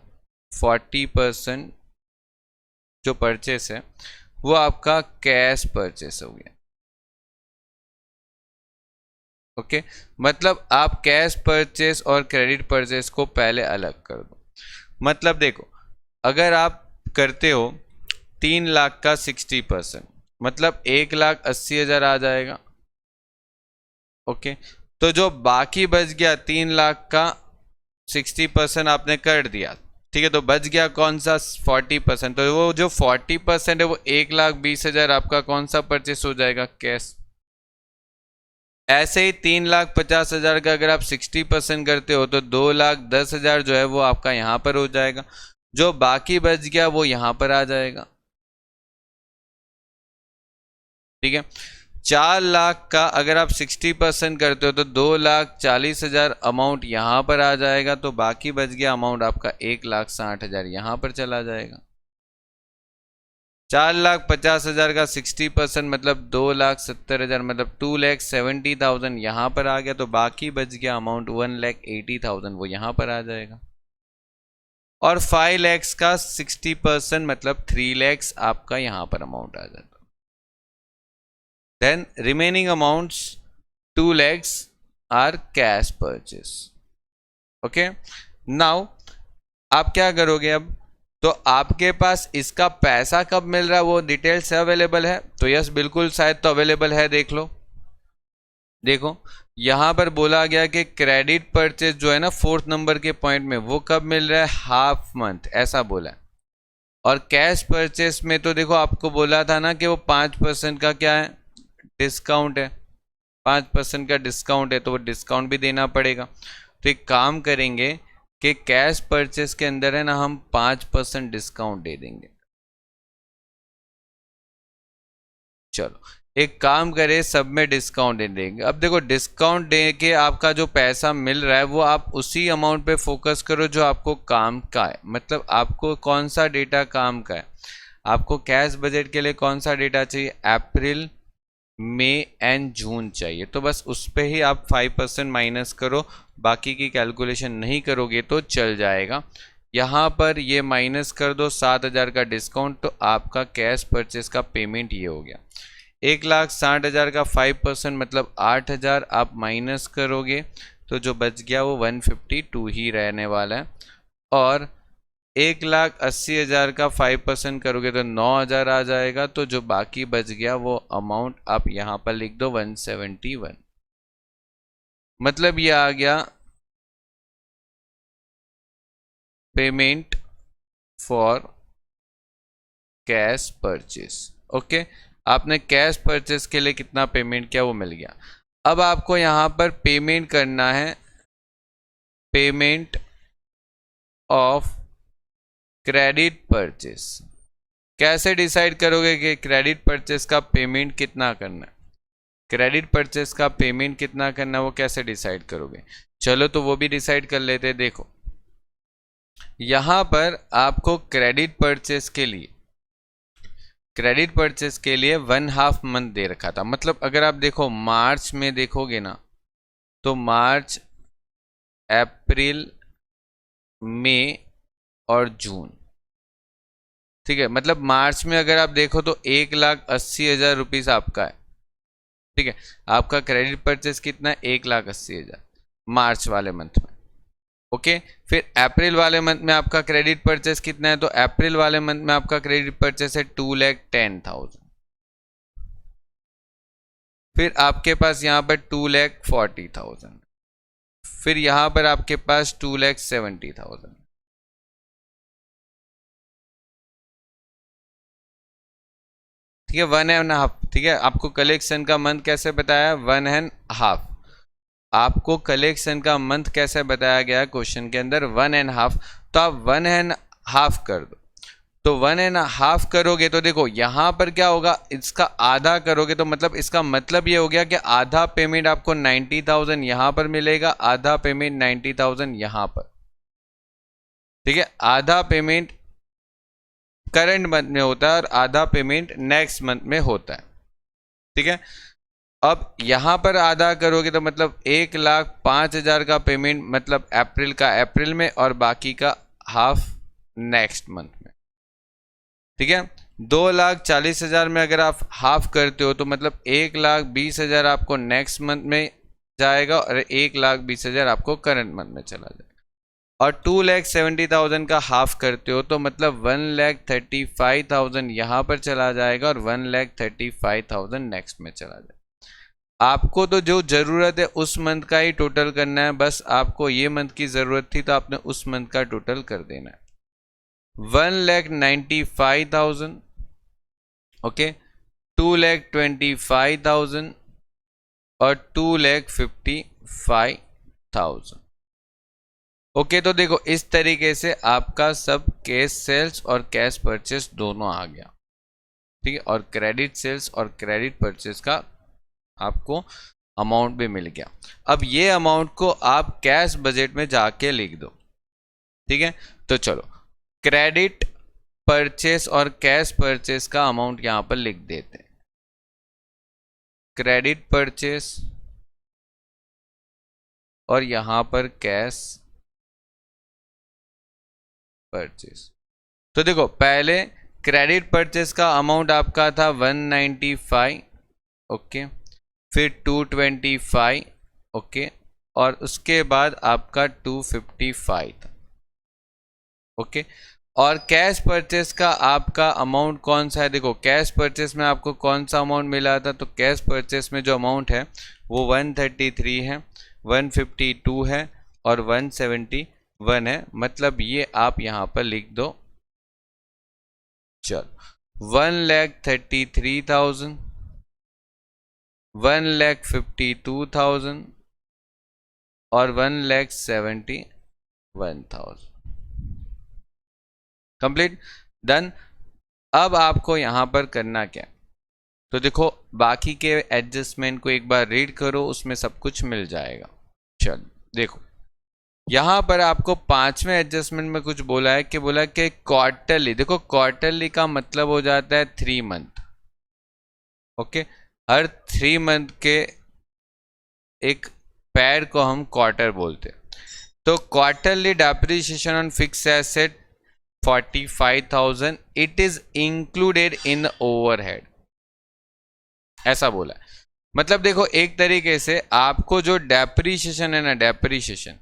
40% जो परचेस है वो आपका कैश परचेस हो गया। ओके मतलब आप कैश परचेस और क्रेडिट परचेस को पहले अलग कर दो। मतलब देखो, अगर आप करते हो 3 लाख का 60%, मतलब 1,80,000 आ जाएगा। ओके, तो जो बाकी बच गया 3 लाख का 60% आपने कर दिया, ठीक है, तो बच गया कौन सा 40%। तो वो जो 40% है वो 1,20,000 आपका कौन सा परचेस हो जाएगा, कैश। ऐसे ही 3,50,000 का अगर आप 60% करते हो तो 2,10,000 जो है वो आपका यहाँ पर हो जाएगा, जो बाकी बच गया वो यहाँ पर आ जाएगा। ठीक है, 4 लाख का अगर आप 60% करते हो तो 2,40,000 अमाउंट यहाँ पर आ जाएगा, तो बाकी बच गया अमाउंट आपका 1,60,000 यहाँ पर चला जाएगा। 4,50,000 का 60% मतलब 2,70,000 मतलब 2,70,000 यहाँ पर आ गया, तो बाकी बच गया अमाउंट 1,80,000 वो यहाँ पर आ जाएगा। और 5 लाख का 60% मतलब 3 लाख आपका यहाँ पर अमाउंट आ जाता। Then remaining amounts 2 lakhs are cash purchase. Okay, now आप क्या करोगे अब, तो आपके पास इसका पैसा कब मिल रहा है वो डिटेल्स अवेलेबल है, तो यस बिल्कुल शायद तो अवेलेबल है, देख लो। देखो यहां पर बोला गया कि क्रेडिट परचेज जो है ना 4th नंबर के पॉइंट में, वो कब मिल रहा है, हाफ मंथ, ऐसा बोला है। और कैश परचेस में तो देखो आपको बोला था ना कि वो 5% का क्या है, डिस्काउंट है, 5% का डिस्काउंट है, तो वो डिस्काउंट भी देना पड़ेगा। तो एक काम करेंगे कि कैश परचेस के अंदर है ना हम 5% डिस्काउंट दे देंगे। चलो एक काम करें, सब में डिस्काउंट दे देंगे। अब देखो डिस्काउंट दे के आपका जो पैसा मिल रहा है वो आप उसी अमाउंट पे फोकस करो जो आपको काम का है। मतलब आपको कौन सा डेटा काम का है, आपको कैश बजट के लिए कौन सा डेटा चाहिए, अप्रैल मई एंड जून चाहिए, तो बस उस पर ही आप 5% माइनस करो, बाकी की कैलकुलेशन नहीं करोगे तो चल जाएगा। यहाँ पर ये माइनस कर दो 7,000 का डिस्काउंट, तो आपका कैश परचेस का पेमेंट ये हो गया 1,60,000 का 5% मतलब 8,000 आप माइनस करोगे तो जो बच गया वो 152 ही रहने वाला है। और 1,80,000 का 5% करोगे तो 9,000 आ जाएगा, तो जो बाकी बच गया वो अमाउंट आप यहाँ पर लिख दो 171। मतलब ये आ गया payment for cash purchase. Okay, आपने कैश परचेस के लिए कितना पेमेंट किया वो मिल गया। अब आपको यहाँ पर पेमेंट करना है, पेमेंट ऑफ क्रेडिट परचेस। कैसे डिसाइड करोगे कि क्रेडिट परचेस का पेमेंट कितना करना है, क्रेडिट परचेस का पेमेंट कितना करना है वो कैसे डिसाइड करोगे, चलो तो वो भी डिसाइड कर लेते हैं। देखो यहां पर आपको क्रेडिट परचेस के लिए 1/2 मंथ दे रखा था। मतलब अगर आप देखो मार्च में देखोगे ना, तो मार्च, अप्रैल, मई और जून, ठीक है, मतलब मार्च में अगर आप देखो तो 1,80,000 रुपीज आपका है। ठीक है, आपका क्रेडिट परचेस कितना है, 1,80,000 मार्च वाले मंथ में। ओके, फिर अप्रैल वाले मंथ में आपका क्रेडिट परचेस कितना है, तो अप्रैल वाले मंथ में आपका क्रेडिट परचेस है 2,10,000। फिर आपके पास यहाँ पर 2,40,000, फिर यहाँ पर आपके पास 2,70,000। ठीक है, 1.5, ठीक है। आपको कलेक्शन का मंथ कैसे बताया, 1.5, आपको कलेक्शन का मंथ कैसे बताया गया क्वेश्चन के अंदर, 1.5, तो आप 1.5 कर दो। तो 1.5 करोगे तो देखो यहां पर क्या होगा, इसका आधा करोगे तो मतलब इसका मतलब ये हो गया कि आधा पेमेंट आपको 90,000 यहां पर मिलेगा, आधा पेमेंट 90,000 यहां पर, ठीक है। आधा पेमेंट करंट मंथ में होता है और आधा पेमेंट नेक्स्ट मंथ में होता है, ठीक है। अब यहां पर आधा करोगे तो मतलब 1,05,000 का पेमेंट मतलब अप्रैल का अप्रैल में और बाकी का हाफ नेक्स्ट मंथ में, ठीक है। 2,40,000 में अगर आप हाफ करते हो तो मतलब 1,20,000 आपको नेक्स्ट मंथ में जाएगा और 1,20,000 आपको करंट मंथ में चला जाएगा। और 2,70,000 का हाफ करते हो तो मतलब 1,35,000 यहाँ पर चला जाएगा और 1,35,000 नेक्स्ट में चला जाएगा। आपको तो जो ज़रूरत है उस मंथ का ही टोटल करना है, बस आपको ये मंथ की ज़रूरत थी तो आपने उस मंथ का टोटल कर देना है। 1,95,000, ओके, 2,25,000 और 2,55,000। ओके, तो देखो इस तरीके से आपका सब कैश सेल्स और कैश परचेस दोनों आ गया, ठीक है। और क्रेडिट सेल्स और क्रेडिट परचेस का आपको अमाउंट भी मिल गया। अब ये अमाउंट को आप कैश बजट में जाके लिख दो, ठीक है। तो चलो क्रेडिट परचेस और कैश परचेस का अमाउंट यहां पर लिख देते हैं। क्रेडिट परचेस और यहां पर कैश परचेस। तो देखो पहले क्रेडिट परचेस का अमाउंट आपका था 195, ओके, फिर 225, ओके, और उसके बाद आपका 255 था, ओके। और कैश परचेस का आपका अमाउंट कौन सा है, देखो कैश परचेस में आपको कौन सा अमाउंट मिला था, तो कैश परचेस में जो अमाउंट है वो 133 है, 152 है और 171 है, मतलब ये आप यहां पर लिख दो। चलो 1,33,000, 1,52,000 और 1,71,000 कंप्लीट, डन। अब आपको यहां पर करना क्या, तो देखो बाकी के एडजस्टमेंट को एक बार रीड करो, उसमें सब कुछ मिल जाएगा। चलो देखो यहां पर आपको पांचवें एडजस्टमेंट में कुछ बोला है कि बोला कि क्वार्टरली, देखो क्वार्टरली का मतलब हो जाता है 3 मंथ, ओके। हर 3 मंथ के एक पैर को हम क्वार्टर बोलते हैं। तो quarterly depreciation on fix asset 45,000, it is included in overhead, ऐसा बोला है। मतलब देखो एक तरीके से आपको जो डेप्रिसिएशन है ना, डेप्रिसिएशन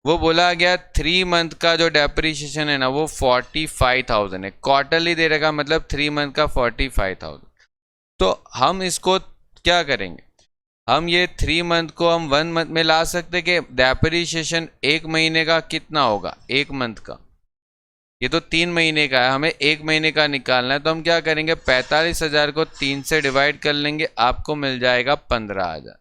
वो बोला गया 3 मंथ का जो डेप्रिसिएशन है ना वो 45,000 है, क्वार्टरली दे रखा मतलब 3 मंथ का 45,000। तो हम इसको क्या करेंगे, हम ये 3 मंथ को हम 1 मंथ में ला सकते कि डेप्रिसिएशन 1 महीने का कितना होगा, 1 मंथ का, ये तो 3 महीने का है, हमें 1 महीने का निकालना है। तो हम क्या करेंगे, 45,000 को 3 से डिवाइड कर लेंगे, आपको मिल जाएगा 15,000।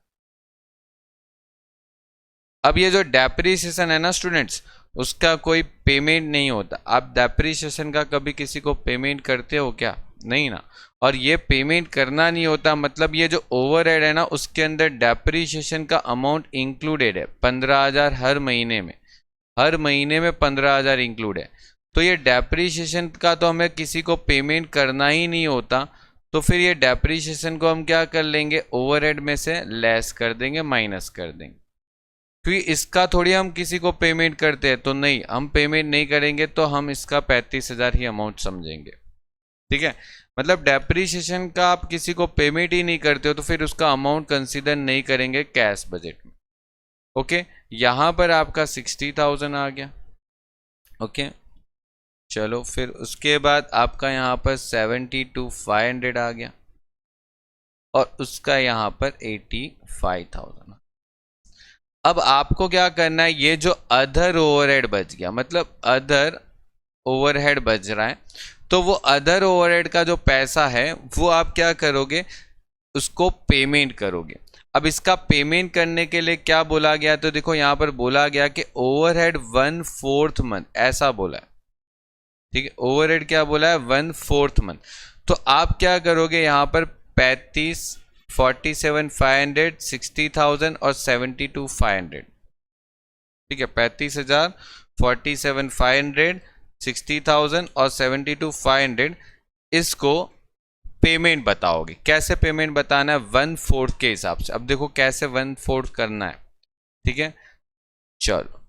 अब ये जो डेप्रिसिएशन है ना स्टूडेंट्स, उसका कोई पेमेंट नहीं होता। आप डेप्रिसिएशन का कभी किसी को पेमेंट करते हो क्या, नहीं ना। और ये पेमेंट करना नहीं होता, मतलब ये जो ओवरहेड है ना उसके अंदर डेप्रिसिएशन का अमाउंट इंक्लूडेड है, 15,000 हर महीने में, हर महीने में 15,000 इंक्लूड है। तो ये डेप्रिसिएशन का तो हमें किसी को पेमेंट करना ही नहीं होता, तो फिर ये डेप्रिसिएशन को हम क्या कर लेंगे, ओवरहेड में से लेस कर देंगे, माइनस कर देंगे। क्योंकि इसका थोड़ी हम किसी को पेमेंट करते हैं, तो नहीं, हम पेमेंट नहीं करेंगे, तो हम इसका 35,000 ही अमाउंट समझेंगे, ठीक है। मतलब डेप्रिसिएशन का आप किसी को पेमेंट ही नहीं करते हो तो फिर उसका अमाउंट कंसीडर नहीं करेंगे कैश बजट में, ओके। यहां पर आपका 60,000 आ गया, ओके। चलो फिर उसके बाद आपका यहाँ पर 72,500 आ गया और उसका यहाँ पर 85,000। अब आपको क्या करना है, ये जो अदर ओवरहेड बच गया, मतलब अदर ओवरहेड बच रहा है, तो वो अदर ओवरहेड का जो पैसा है वो आप क्या करोगे, उसको पेमेंट करोगे। अब इसका पेमेंट करने के लिए क्या बोला गया, तो देखो यहाँ पर बोला गया कि ओवरहेड 1/4 मंथ, ऐसा बोला है, ठीक है। ओवरहेड क्या बोला है, 1/4 मंथ। तो आप क्या करोगे यहाँ पर 35, 47,500, 60,000 और 72,500, ठीक है। 35,000, 47,500, 60,000 और 72,500, इसको पेमेंट बताओगे। कैसे पेमेंट बताना है, 1/4 के हिसाब से। अब देखो कैसे 1/4 करना है, ठीक है। चलो,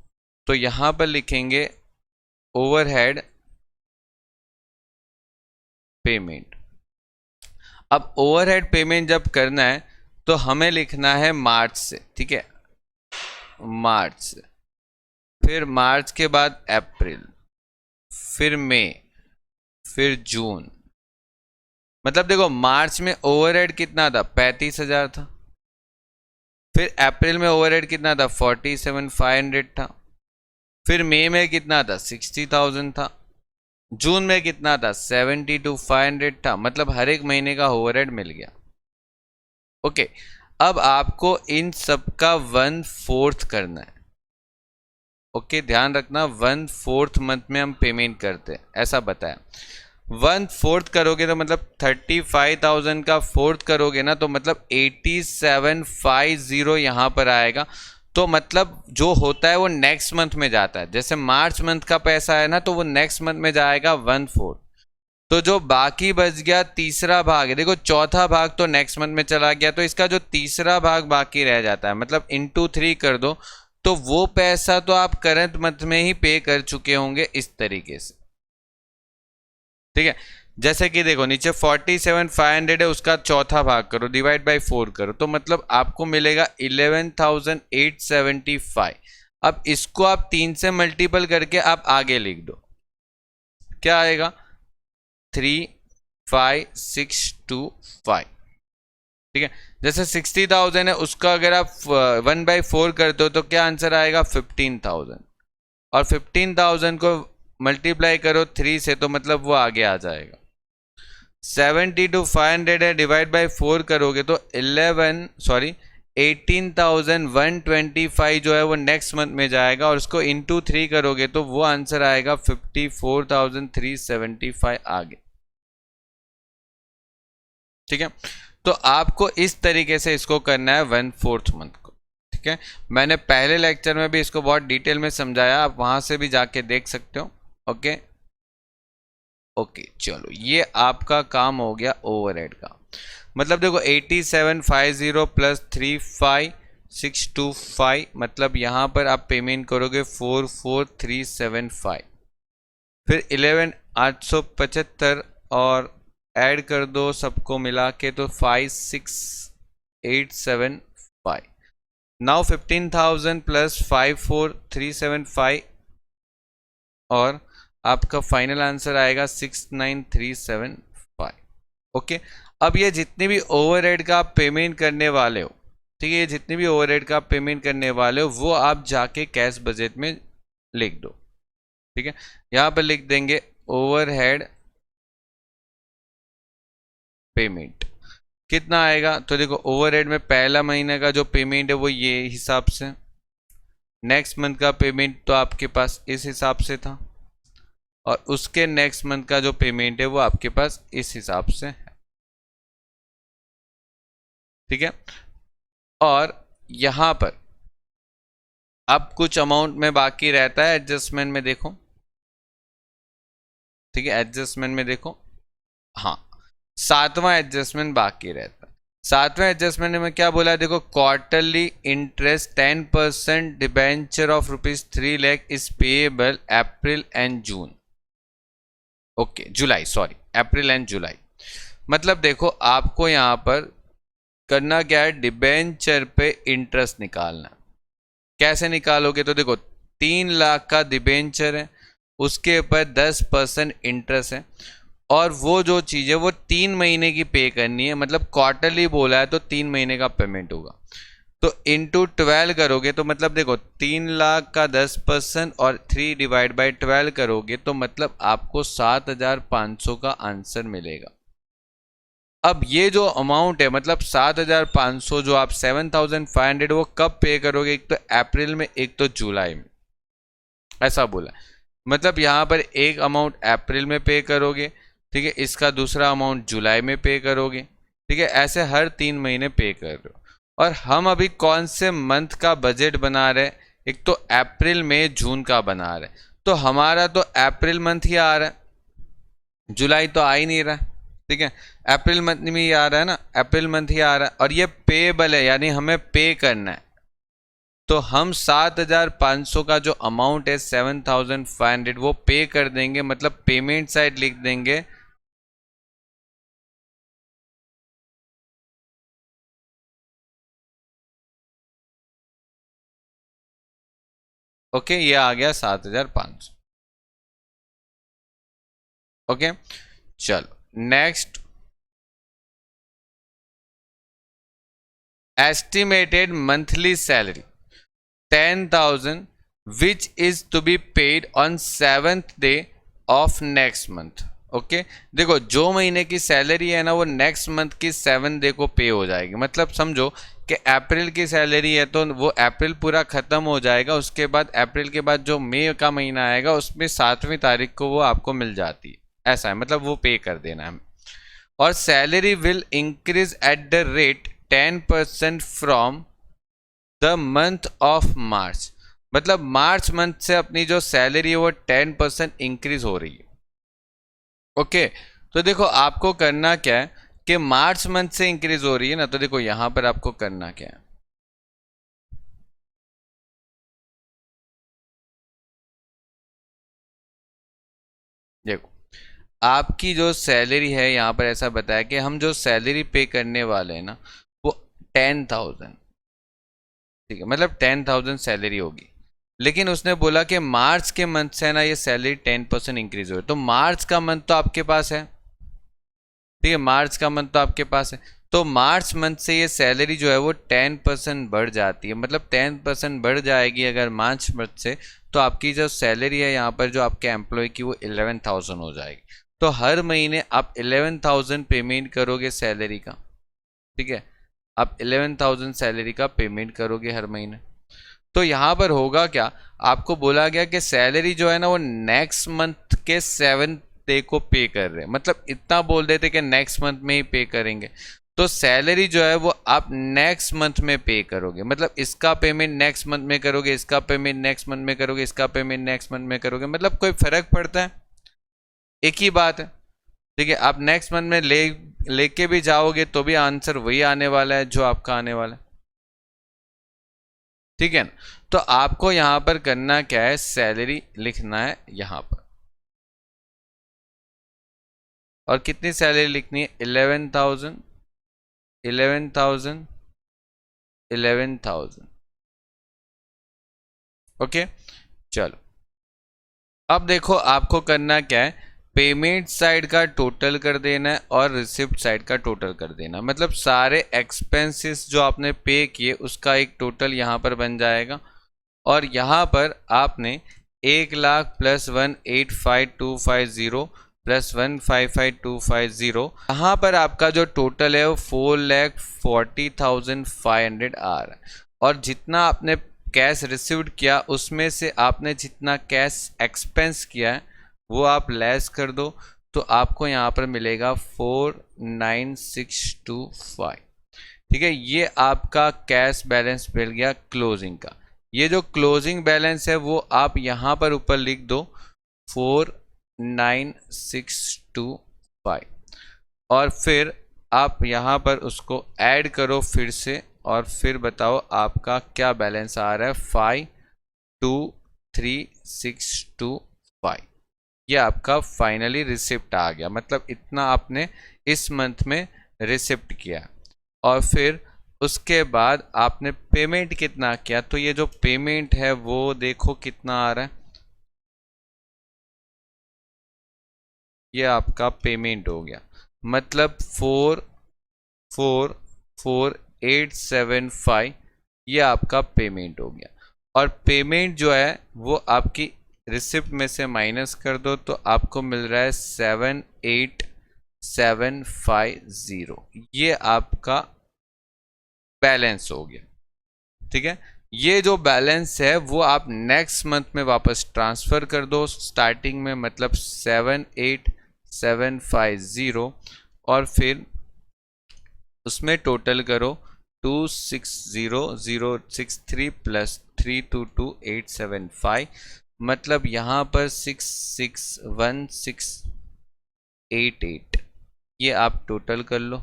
तो यहां पर लिखेंगे ओवरहेड पेमेंट। अब ओवरहेड पेमेंट जब करना है तो हमें लिखना है मार्च से, ठीक है, मार्च से, फिर मार्च के बाद अप्रैल, फिर मई, फिर जून। मतलब देखो मार्च में ओवरहेड कितना था, 35,000 था। फिर अप्रैल में ओवरहेड कितना था, 47,500 था। फिर मई में कितना था, 60,000 था। जून में कितना था, 72,500 था। मतलब हर एक महीने का ओवरहेड मिल गया। ओके, अब आपको इन सब का 1/4 करना है। ओके, ध्यान रखना 1/4 मंथ में हम पेमेंट करते हैं, ऐसा बताया। 1/4 करोगे तो मतलब 35,000 का 4th करोगे ना, तो मतलब 8750 यहाँ पर आएगा। तो मतलब जो होता है वो नेक्स्ट मंथ में जाता है। जैसे मार्च मंथ का पैसा है ना, तो वो नेक्स्ट मंथ में जाएगा 1/4। तो जो बाकी बच गया तीसरा भाग है, देखो चौथा भाग तो नेक्स्ट मंथ में चला गया, तो इसका जो तीसरा भाग बाकी रह जाता है, मतलब इंटू 3 कर दो, तो वो पैसा तो आप करंट मंथ में ही पे कर चुके होंगे, इस तरीके से, ठीक है। जैसे कि देखो नीचे 47,500 है, उसका चौथा भाग करो, डिवाइड बाय 4 करो, तो मतलब आपको मिलेगा 11,875। अब इसको आप 3 से मल्टीपल करके आप आगे लिख दो, क्या आएगा, 3,5,625, ठीक है। जैसे 60,000 है, उसका अगर आप 1/4 करते हो तो क्या आंसर आएगा, 15,000। और 15,000 को मल्टीप्लाई करो 3 से, तो मतलब वो आगे आ जाएगा। 72,500 है, डिवाइड बाय 4 करोगे तो 18,125 जो है वो नेक्स्ट मंथ में जाएगा, और उसको इंटू 3 करोगे तो वो आंसर आएगा 54,375 आगे, ठीक है। तो आपको इस तरीके से इसको करना है 1/4 मंथ को, ठीक है। मैंने पहले लेक्चर में भी इसको बहुत डिटेल में समझाया, आप वहां से भी जाके देख सकते हो। ओके ओके, चलो ये आपका काम हो गया ओवरहेड का। मतलब देखो 8750 प्लस 35,625, मतलब यहाँ पर आप पेमेंट करोगे 44,375। फिर 11,875 और ऐड कर दो सबको मिला के, तो 56,875। नाउ 15,000 प्लस 54,375 और आपका फाइनल आंसर आएगा 69,375। ओके, अब ये जितने भी ओवरहेड का आप पेमेंट करने वाले हो, ठीक है, ये जितने भी ओवरहेड का आप पेमेंट करने वाले हो वो आप जाके कैश बजट में लिख दो, ठीक है। यहां पर लिख देंगे ओवरहेड पेमेंट। कितना आएगा, तो देखो ओवरहेड में पहला महीने का जो पेमेंट है वो ये हिसाब से, नेक्स्ट मंथ का पेमेंट तो आपके पास इस हिसाब से था, और उसके नेक्स्ट मंथ का जो पेमेंट है वो आपके पास इस हिसाब से है, ठीक है। और यहां पर अब कुछ अमाउंट में बाकी रहता है एडजस्टमेंट में, देखो, ठीक है, एडजस्टमेंट में देखो, हाँ, 7वां एडजस्टमेंट बाकी रहता है। 7वें एडजस्टमेंट में क्या बोला है, देखो, quarterly interest 10% debenture of ₹3 lakh is payable April and June, okay July, sorry April and July. मतलब देखो आपको यहां पर करना क्या है, डिबेंचर पे इंटरेस्ट निकालना। कैसे निकालोगे, तो देखो 3 लाख का डिबेंचर है, उसके ऊपर 10% इंटरेस्ट है, और वो जो चीज़ है वो 3 महीने की पे करनी है। मतलब क्वार्टरली बोला है तो 3 महीने का पेमेंट होगा। तो इंटू 12 करोगे तो मतलब देखो 3 लाख का 10% और 3/12 करोगे तो मतलब आपको 7,500 का आंसर मिलेगा। अब ये जो अमाउंट है मतलब 7,500 जो आप 7,500 वो कब पे करोगे, एक तो अप्रैल में एक तो जुलाई में, ऐसा बोला। मतलब यहाँ पर एक अमाउंट अप्रैल में पे करोगे, ठीक है, इसका दूसरा अमाउंट जुलाई में पे करोगे, ठीक है, ऐसे हर 3 महीने पे कर रहे हो। और हम अभी कौन से मंथ का बजट बना रहे हैं, एक तो अप्रैल मई जून का बना रहे हैं, तो हमारा तो अप्रैल मंथ ही आ रहा है, जुलाई तो आ ही नहीं रहा है, ठीक है, अप्रैल मंथ में ही आ रहा है ना, अप्रैल मंथ ही आ रहा है और ये पेबल है यानी हमें पे करना है। तो हम 7,500 का जो अमाउंट है 7,500 वो पे कर देंगे, मतलब पेमेंट साइड लिख देंगे। ओके, ये आ गया 7,500। ओके, चलो next, estimated monthly salary 10,000 which is to be paid on 7th day of next month. Okay, देखो जो महीने की सैलरी है ना वो नेक्स्ट मंथ की 7th डे को पे हो जाएगी। मतलब समझो कि अप्रैल की सैलरी है तो वो अप्रैल पूरा खत्म हो जाएगा, उसके बाद अप्रैल के बाद जो मई का महीना आएगा उसमें 7वीं तारीख को वो आपको मिल जाती है, ऐसा है, मतलब वो पे कर देना है। और salary will increase at the rate 10% from the month of March, मतलब मार्च मंथ से अपनी जो सैलरी है वो 10% इंक्रीज हो रही है। ओके, तो देखो आपको करना क्या है कि मार्च मंथ से इंक्रीज हो रही है ना, तो देखो यहां पर आपको करना क्या है, देखो आपकी जो सैलरी है यहाँ पर ऐसा बताया कि हम जो सैलरी पे करने वाले हैं ना वो 10,000, ठीक है, मतलब 10,000 सैलरी होगी। लेकिन उसने बोला कि मार्च के मंथ से ना ये सैलरी 10% इंक्रीज हो, तो मार्च का मंथ तो आपके पास है, ठीक है, मार्च का मंथ तो आपके पास है, तो मार्च मंथ से ये सैलरी जो है वो 10% बढ़ जाती है, मतलब 10% बढ़ जाएगी अगर मार्च मंथ से, तो आपकी जो सैलरी है यहाँ पर जो आपके एम्प्लॉय की वो 11,000 हो जाएगी। तो हर महीने आप 11,000 पेमेंट करोगे सैलरी का, ठीक है, आप 11,000 सैलरी का पेमेंट करोगे हर महीने। तो यहाँ पर होगा क्या, आपको बोला गया कि सैलरी जो है ना वो नेक्स्ट मंथ के 7th डे को पे कर रहे हैं, मतलब इतना बोल देते कि नेक्स्ट मंथ में ही पे करेंगे, तो सैलरी जो है वो आप नेक्स्ट मंथ में पे करोगे, मतलब इसका पेमेंट नेक्स्ट मंथ में करोगे, इसका पेमेंट नेक्स्ट मंथ में करोगे, इसका पेमेंट नेक्स्ट मंथ में करोगे, मतलब कोई फर्क पड़ता है, एक ही बात है, ठीक है, आप नेक्स्ट मंथ में लेके भी जाओगे तो भी आंसर वही आने वाला है जो आपका आने वाला है, ठीक है ना। तो आपको यहां पर करना क्या है, सैलरी लिखना है यहां पर, और कितनी सैलरी लिखनी है, 11,000, 11,000, 11,000। ओके, चलो अब देखो आपको करना क्या है, पेमेंट साइड का टोटल कर देना है और रिसिप्ट साइड का टोटल कर देना, मतलब सारे एक्सपेंसेस जो आपने पे किए उसका एक टोटल यहाँ पर बन जाएगा। और यहाँ पर आपने 1,00,000 प्लस 1,85,250 प्लस 1,55,250, यहाँ पर आपका जो टोटल है वो 4,40,500 आ रहा है। और जितना आपने कैश रिसीव्ड किया उसमें से आपने जितना कैश एक्सपेंस किया है वो आप लेस कर दो, तो आपको यहाँ पर मिलेगा 4,9625, ठीक है, ये आपका कैश बैलेंस मिल गया क्लोजिंग का। ये जो क्लोजिंग बैलेंस है वो आप यहाँ पर ऊपर लिख दो 4,9625, और फिर आप यहाँ पर उसको ऐड करो फिर से, और फिर बताओ आपका क्या बैलेंस आ रहा है, 5,23,625, ये आपका फाइनली रिसिप्ट आ गया, मतलब इतना आपने इस मंथ में रिसिप्ट किया। और फिर उसके बाद आपने पेमेंट कितना किया, तो ये जो पेमेंट है वो देखो कितना आ रहा है, ये आपका पेमेंट हो गया, मतलब 4,44,875 ये आपका पेमेंट हो गया। और पेमेंट जो है वो आपकी रिसिप्ट में से माइनस कर दो तो आपको मिल रहा है 78750। ये आपका बैलेंस हो गया। ठीक है, ये जो बैलेंस है वो आप नेक्स्ट मंथ में वापस ट्रांसफर कर दो स्टार्टिंग में, मतलब 78750, और फिर उसमें टोटल करो 260063 प्लस 322875, मतलब यहाँ पर 661688, ये आप टोटल कर लो।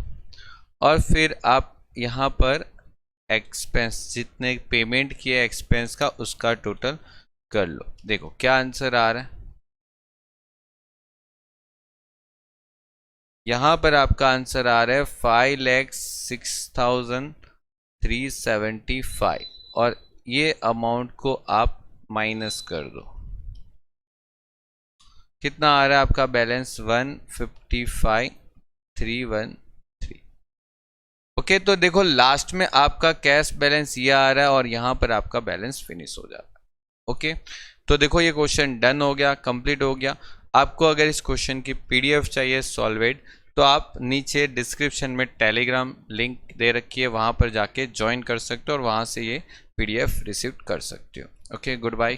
और फिर आप यहाँ पर एक्सपेंस जितने पेमेंट किया एक्सपेंस का उसका टोटल कर लो। देखो क्या आंसर आ रहा है। यहाँ पर आपका आंसर आ रहा है 5,06,375, और ये अमाउंट को आप माइनस कर दो, कितना आ रहा है आपका बैलेंस 155,313। ओके, तो देखो लास्ट में आपका कैश बैलेंस ये आ रहा है और यहाँ पर आपका बैलेंस फिनिश हो जाता है। ओके, तो देखो ये क्वेश्चन डन हो गया, कंप्लीट हो गया। आपको अगर इस क्वेश्चन की पीडीएफ चाहिए सॉल्वेड, तो आप नीचे डिस्क्रिप्शन में टेलीग्राम लिंक दे रखी है, वहाँ पर जाके ज्वाइन कर सकते हो और वहाँ से ये पीडीएफ रिसीव कर सकते हो। Okay, good bye.